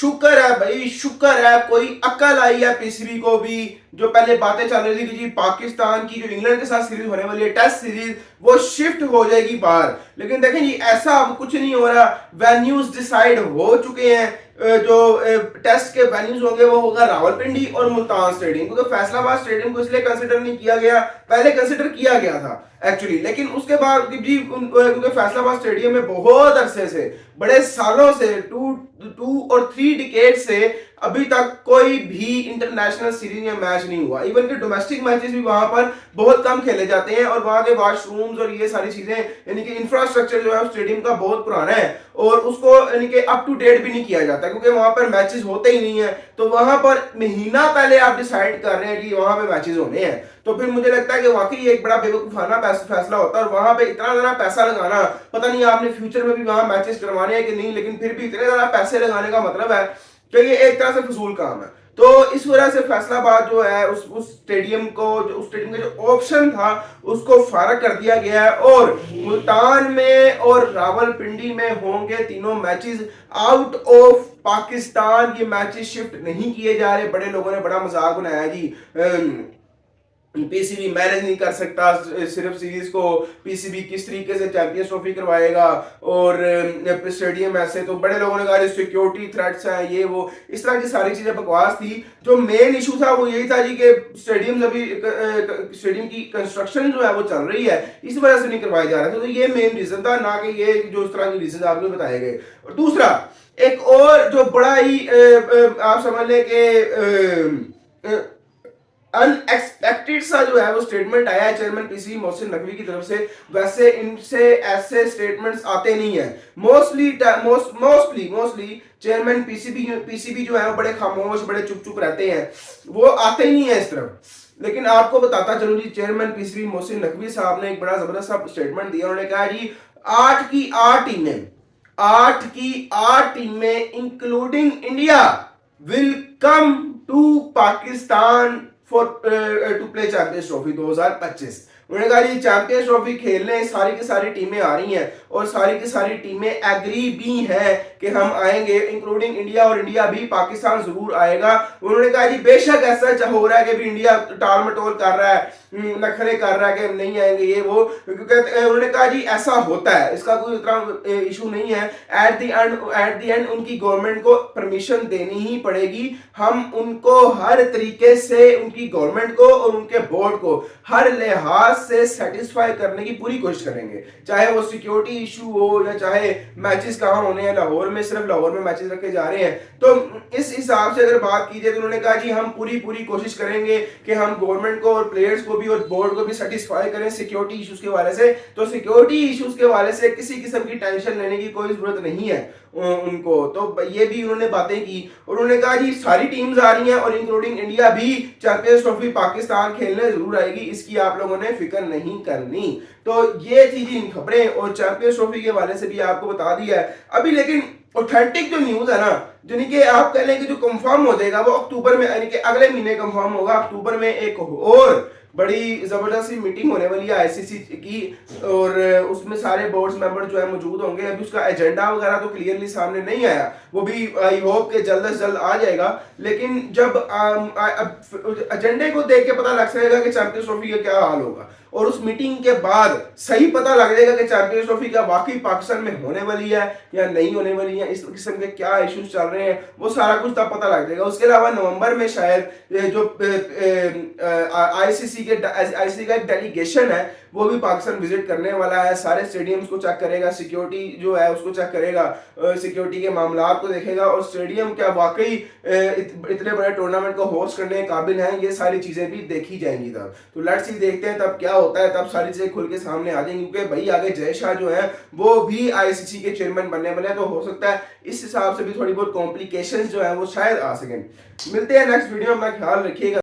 शुक्र है भाई, शुक्र है कोई अकल आई है पीसीबी को भी। जो पहले बातें चल रही थी कि जी पाकिस्तान की जो इंग्लैंड के साथ सीरीज होने वाली है टेस्ट सीरीज, वो शिफ्ट हो जाएगी बाहर। लेकिन देखें जी ऐसा अब कुछ नहीं हो रहा। वेन्यूज डिसाइड हो चुके हैं। जो टेस्ट के वेन्यूज होंगे वो होगा रावलपिंडी और मुल्तान स्टेडियम, क्योंकि फैसलाबाद स्टेडियम को इसलिए कंसिडर नहीं किया गया, पहले कंसिडर किया गया था एक्चुअली, लेकिन उसके बाद जी क्योंकि फैसलाबाद स्टेडियम में बहुत अरसे से, बड़े सालों से, टू और 3 डिकेड से अभी तक कोई भी इंटरनेशनल सीरीज या मैच नहीं हुआ। इवन के डोमेस्टिक मैचेस भी वहां पर बहुत कम खेले जाते हैं, और वहां के वॉशरूम्स और ये सारी चीजें, यानी कि इंफ्रास्ट्रक्चर जो है स्टेडियम का बहुत पुराना है, और उसको यानी कि अप टू डेट भी नहीं किया जाता, क्योंकि वहां पर मैचेस होते ही नहीं है। तो वहां पर महीना पहले आप डिसाइड कर रहे हैं कि वहां पे मैचेस होने हैं, तो फिर मुझे लगता है कि वाकई एक बड़ा बेवकूफाना फैसला होता है। और वहां पे इतना ज्यादा पैसा लगाना, पता नहीं आपने फ्यूचर में भी वहां मैचेस करवाने हैं कि नहीं, लेकिन फिर भी इतने ज्यादा पैसे लगाने का मतलब है कि ये एक तरह से फजूल काम है। तो इस वजह से फैसलाबाद जो है उस स्टेडियम को, जो उस स्टेडियम का जो ऑप्शन था उसको फारग कर दिया गया है, और मुल्तान में और रावलपिंडी में होंगे तीनों मैचेस। आउट ऑफ पाकिस्तान ये मैचेस शिफ्ट नहीं किए जा रहे। बड़े लोगों ने बड़ा मजाक बनाया जी, पीसीबी मैनेज नहीं कर सकता सिर्फ सीरीज को, पीसीबी किस तरीके से चैंपियंस ट्रॉफी करवाएगा, और स्टेडियम ऐसे, तो बड़े लोगों ने कहा सिक्योरिटी थ्रेट्स हैं, ये वो, इस तरह की सारी चीजें बकवास थी। जो मेन इशू था वो यही था जी कि स्टेडियम अभी स्टेडियम की कंस्ट्रक्शन जो है वो चल रही है, इस वजह से नहीं करवाया जा रहा था। तो ये मेन रीजन था, ना कि ये जो इस तरह के रीजन आपको बताए गए। और दूसरा एक और जो बड़ा ही आप समझ लें कि अनएक्सपेक्टेड सा जो है वो स्टेटमेंट आया है चेयरमैन पीसीबी मोहसिन नकवी की तरफ से। वैसे इनसे ऐसे स्टेटमेंट्स आते नहीं है मोस्टली चेयरमैन पीसीबी जो है वो बड़े खामोश, बड़े चुप चुप रहते हैं, वो आते ही नहीं है इस तरफ। लेकिन आपको बताता चलूं जी, चेयरमैन पीसीबी मोहसिन नकवी साहब ने एक बड़ा जबरदस्त स्टेटमेंट दिया। उन्होंने कहा जी 8 की 8 टीमें, 8 की 8 टीमें including India will come to Pakistan for to play champions trophy 2025। उन्होंने कहा जी चैंपियंस ट्रॉफी खेलने सारी की सारी टीमें आ रही हैं, और सारी की सारी टीमें एग्री भी हैं कि हम आएंगे, इंक्लूडिंग इंडिया, और इंडिया भी, पाकिस्तान जरूर आएगा। उन्होंने कहा जी बेशक ऐसा हो रहा है कि भी इंडिया टाल मटोल कर रहा है, नखरे कर रहा है कि नहीं आएंगे ये वो, क्योंकि उन्होंने कहा जी ऐसा होता है, इसका कोई इतना इशू नहीं है। एट द एंड उनकी गवर्नमेंट को परमिशन देनी ही पड़ेगी। हम उनको हर तरीके से, उनकी गवर्नमेंट को और उनके बोर्ड को हर लिहाज से सेटिस्फाई करने की पूरी कोशिश करेंगे, चाहे वो सिक्योरिटी इशू हो या चाहे मैचेस कहां होने हैं। लाहौर में, सिर्फ लाहौर में मैचेस रखे जा रहे हैं। तो इस हिसाब से अगर बात की जाए तो उन्होंने कहा जी हम पूरी कोशिश करेंगे कि हम गवर्नमेंट को और प्लेयर्स को भी और बोर्ड को भी सेटिस्फाई करें सिक्योरिटी इश्यूज के वाले से। तो सिक्योरिटी इश्यूज के वाले से किसी किस्म की टेंशन लेने की कोई जरूरत नहीं है उनको। तो ये भी उन्होंने बातें की, और उन्होंने कहा जी सारी टीम्स आ रही हैं, और इंक्लूडिंग इंडिया भी चैंपियंस ट्रॉफी पाकिस्तान खेलने जरूर आएगी, इसकी आप लोगों ने फिक्र नहीं करनी। तो ये थी जी खबरें, और चैंपियंस ट्रॉफी के वाले से भी आपको बता दिया है अभी। लेकिन ऑथेंटिक जो न्यूज है ना, यानी कि आप कह लें कि जो कंफर्म हो जाएगा वो अक्टूबर में, यानी कि अगले महीने कंफर्म होगा। अक्टूबर में एक और बड़ी जबरदस्त मीटिंग होने वाली है आईसीसी की, और उसमें सारे बोर्ड मेंबर जो है मौजूद होंगे। अभी उसका एजेंडा वगैरह तो क्लियरली सामने नहीं आया, वो भी आई होप के जल्द से जल्द आ जाएगा। लेकिन जब एजेंडे को देख के पता लग जाएगा कि चैंपियंस ट्रॉफी का क्या हाल होगा, और उस मीटिंग के बाद सही पता लग जाएगा कि चैंपियंस ट्रॉफी क्या वाकई पाकिस्तान में होने वाली है या नहीं होने वाली है, इस किस्म के क्या इश्यूज चल रहे हैं, वो सारा कुछ तब पता लग जाएगा। उसके अलावा नवंबर में शायद जो आईसीसी का एक डेलीगेशन है वो भी पाकिस्तान विजिट करने वाला है। सारे स्टेडियम्स को चेक करेगा, सिक्योरिटी जो है उसको चेक करेगा, सिक्योरिटी के मामला को देखेगा, और स्टेडियम क्या वाकई इतने बड़े टूर्नामेंट को होस्ट करने के काबिल है, ये सारी चीजें भी देखी जाएंगी तब। तो लेट्स सी देखते हैं तब क्या होता है, तब सारी चीजें खुल के सामने आ जाएंगी। क्योंकि भाई आगे जय शाह जो है वो भी आईसीसी के चेयरमैन बनने वाले हैं, तो हो सकता है इस हिसाब से भी थोड़ी बहुत कॉम्प्लिकेशंस जो है वो शायद आ सकें। मिलते हैं नेक्स्ट वीडियो में, अपना ख्याल रखिएगा।